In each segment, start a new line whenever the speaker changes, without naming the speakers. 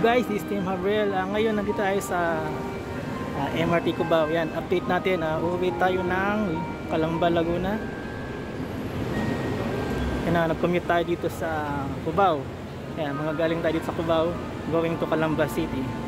guys, this is Team Habrel. Ngayon nandito tayo sa MRT Cubao. Yan, update natin. Uuwi tayo ng Calamba, Laguna. Yan, nag-commute tayo dito sa Cubao. Yan, mga galing tayo dito sa Cubao, going to Calamba City.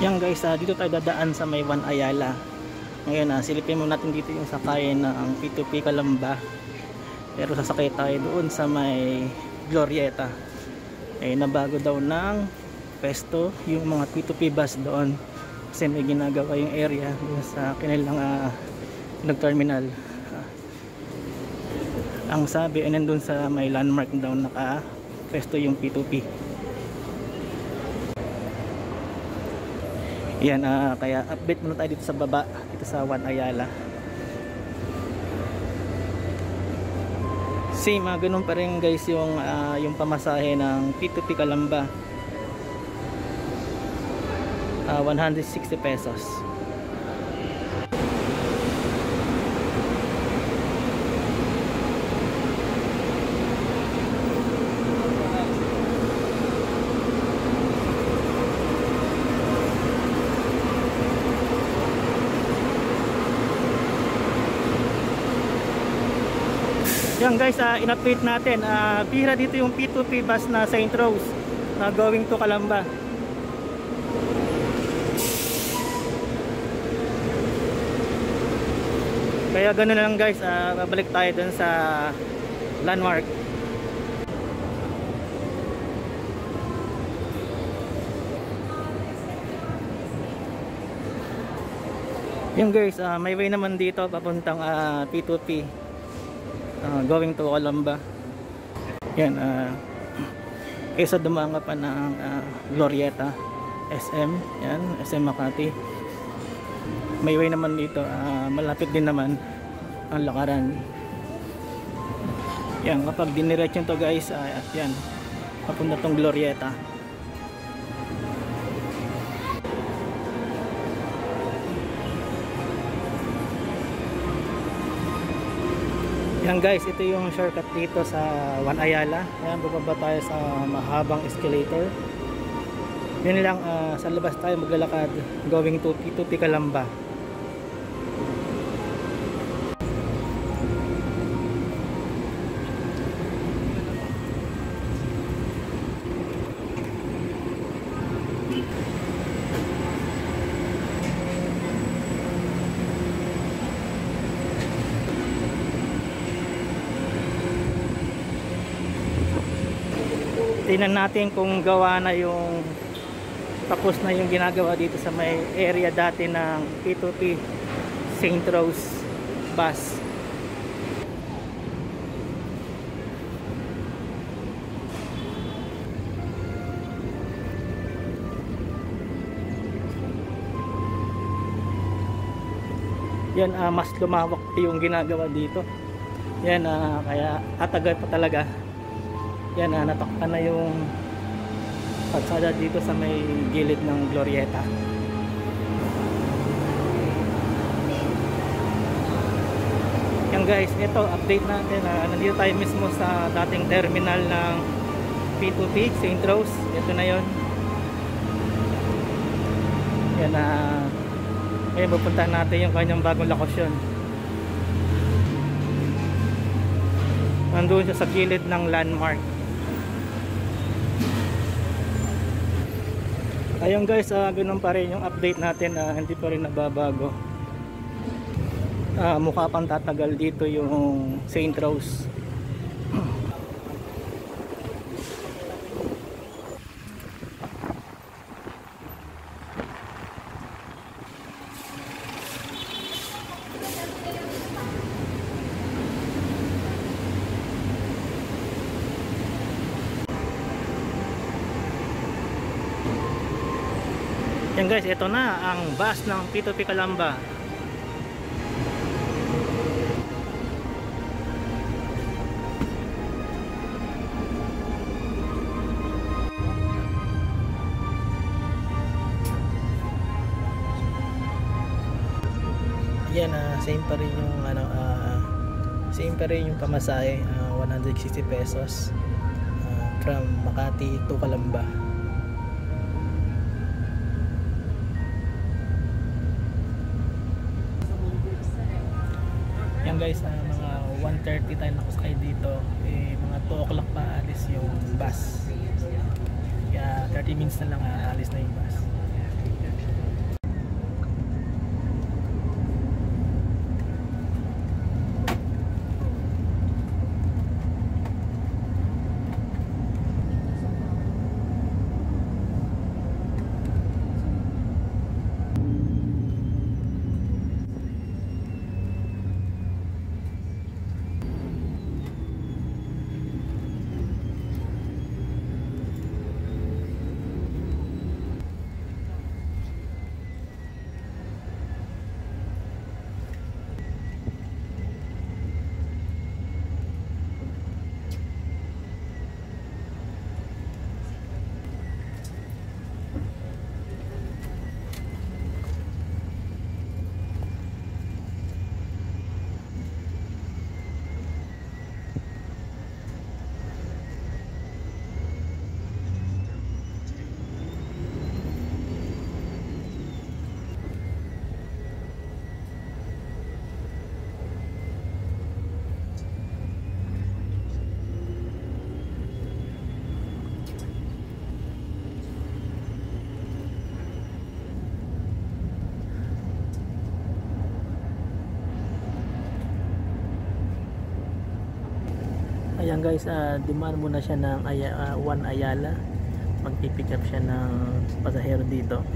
Yan guys, dito tayo dadaan sa may One Ayala. Ngayon, silipin mo natin dito yung sakayan ng P2P Calamba. Pero sasakay tayo doon sa may Glorieta. Nabago daw ng pesto yung mga P2P bus doon. Kasi may ginagawa yung area doon sa kanilang terminal. Ang sabi ay nandun sa may landmark daw naka pesto yung P2P. Yan, kaya update muna tayo dito sa baba, dito sa One Ayala. Same, ganun pa rin guys yung pamasahe ng P2P Calamba. 160 pesos. Yan guys, in-update natin. Bihira dito yung P2P bus na St. Rose going to Calamba. Kaya ganoon lang guys, babalik tayo dun sa landmark. Yan guys, may way naman dito papuntang P2P. Going to Calamba. Yan, kaysa dumaan pa ng Glorieta SM, yan, SM Makati. May way naman dito, malapit din naman ang lakaran. Yan, kapag diniretso to guys, yan, papunta tong Glorieta. Yan guys, ito yung shortcut dito sa One Ayala. Ayan, bababa tayo sa mahabang escalator. Yun lang, sa labas tayo maglalakad going to P2P Calamba. tingnan natin kung gawa na yung tapos na yung ginagawa dito sa may area dati ng P2P St. Rose bus. Yan, mas lumawak yung ginagawa dito. Yan, kaya tatagal pa talaga. Yan, natakpan na yung patsada dito sa may gilid ng Glorieta. Yan guys, ito update natin. Nandito tayo mismo sa dating terminal ng P2P St. Rose. Ito na yon. Yan, ngayon pupuntahan natin yung kanyang bagong lokasyon. Nandun siya sa gilid ng landmark. Ayun guys, ganun pa rin yung update natin, hindi pa rin nababago. Mukha pang tatagal dito yung St. Rose. Yan guys, ito na ang bus ng P2P Calamba. Yan, same pa rin yung same pa rin yung pamasahe, 160 pesos from Makati to Calamba. Yan guys, mga 1:30 tayo nakasakay dito, mga 2 o'clock pa alis yung bus, kaya 30 minutes na lang alis na yung bus. Ayan guys, dumaan muna siya ng 1 Ayala. Magpipick up siya ng pasahero dito.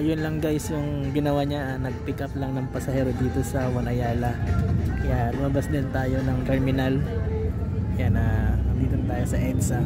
Yun lang guys yung ginawa niya, nag-pick up lang ng pasahero dito sa 1 Ayala. Kaya lumabas din tayo ng terminal. Yan, nandito tayo sa EDSA.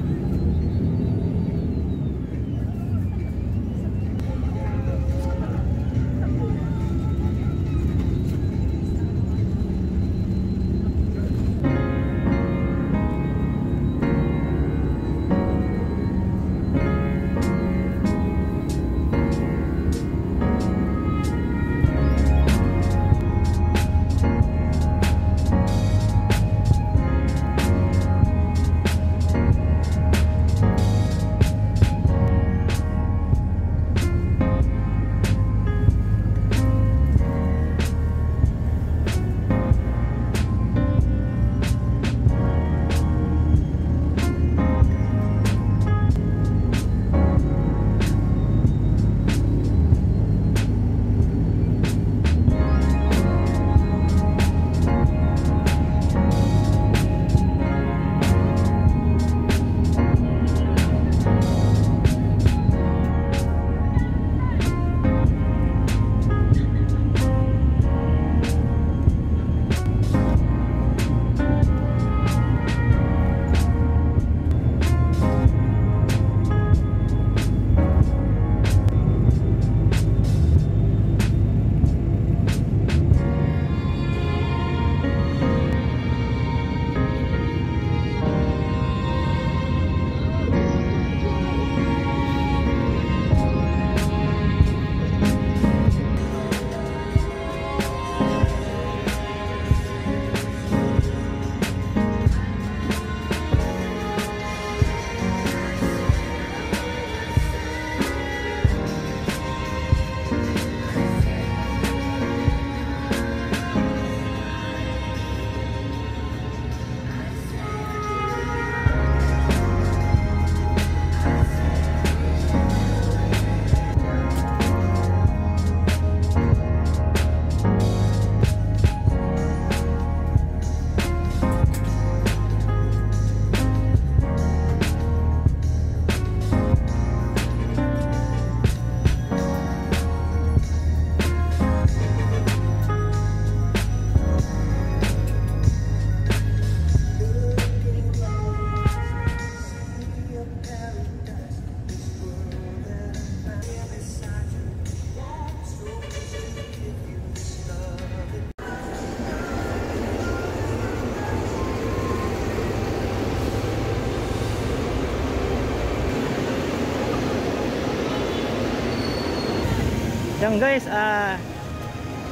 Yan guys,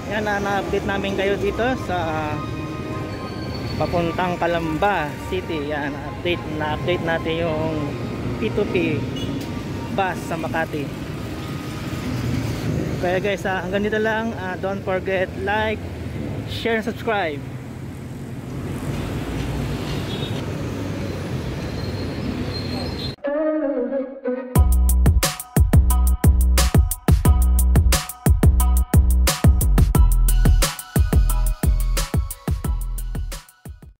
yan na-update namin kayo dito sa papuntang Calamba City. Yan, na-update natin yung P2P bus sa Makati. Kaya guys, hanggang dito lang. Don't forget like, share, and subscribe.